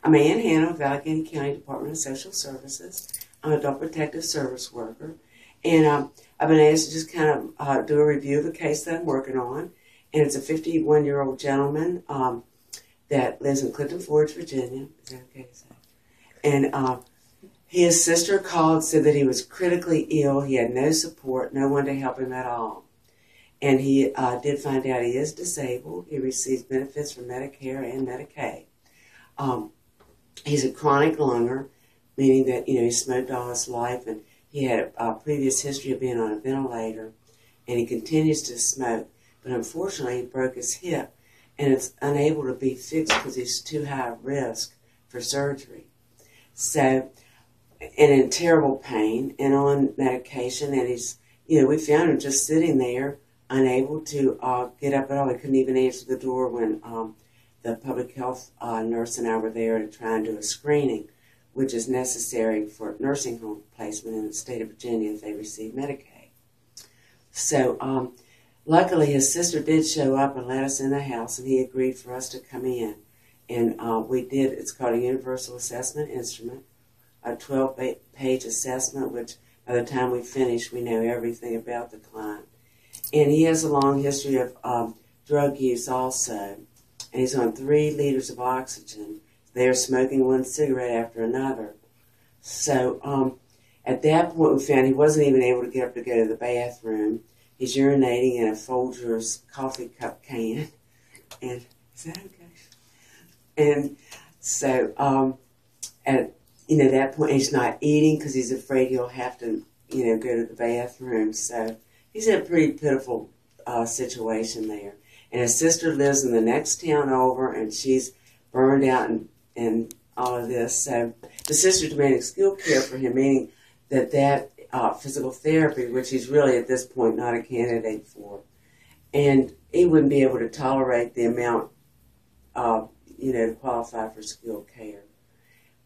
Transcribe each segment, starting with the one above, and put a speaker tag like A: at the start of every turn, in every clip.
A: I'm Ann Hanna of Allegheny County Department of Social Services. I'm an adult protective service worker, and I've been asked to just kind of do a review of a case that I'm working on. And it's a 51-year-old gentleman that lives in Clifton Forge, Virginia. Is that okay to say? And his sister called, said that he was critically ill. He had no support, no one to help him at all. And he did find out he is disabled. He receives benefits from Medicare and Medicaid. He's a chronic lunger, meaning that, he smoked all his life, and he had a previous history of being on a ventilator, and he continues to smoke. But unfortunately, he broke his hip, and it's unable to be fixed because he's too high risk for surgery. So, and in terrible pain and on medication, and he's, we found him just sitting there, unable to get up at all. He couldn't even answer the door when the public health nurse and I were there to try and do a screening, which is necessary for nursing home placement in the state of Virginia if they receive Medicaid. So luckily his sister did show up and let us in the house, and he agreed for us to come in. And we did, it's called a Universal Assessment Instrument, a 12-page assessment, which by the time we finish, we know everything about the client. And he has a long history of drug use also. And he's on 3 liters of oxygen. They're smoking one cigarette after another. So at that point, we found he wasn't even able to get up to go to the bathroom. He's urinating in a Folgers coffee cup can. And is that okay? And so at that point, he's not eating because he's afraid he'll have to go to the bathroom. So he's in a pretty pitiful situation there. And his sister lives in the next town over, and she's burned out and all of this. So the sister demanded skilled care for him, meaning that physical therapy, which he's really at this point not a candidate for. And he wouldn't be able to tolerate the amount to qualify for skilled care.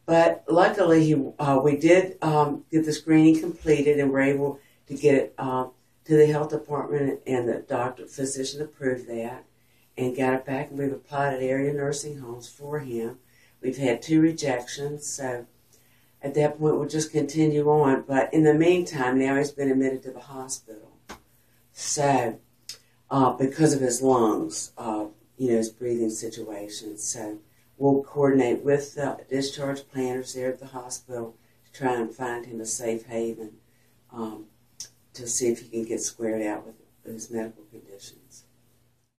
A: But luckily, we did get the screening completed, and were able to get it to the health department, and the physician approved that and got it back, and we've applied at area nursing homes for him. We've had 2 rejections, so at that point we'll just continue on. But in the meantime, now he's been admitted to the hospital. So because of his lungs, his breathing situation. So we'll coordinate with the discharge planners there at the hospital to try and find him a safe haven to see if he can get squared out with his medical conditions.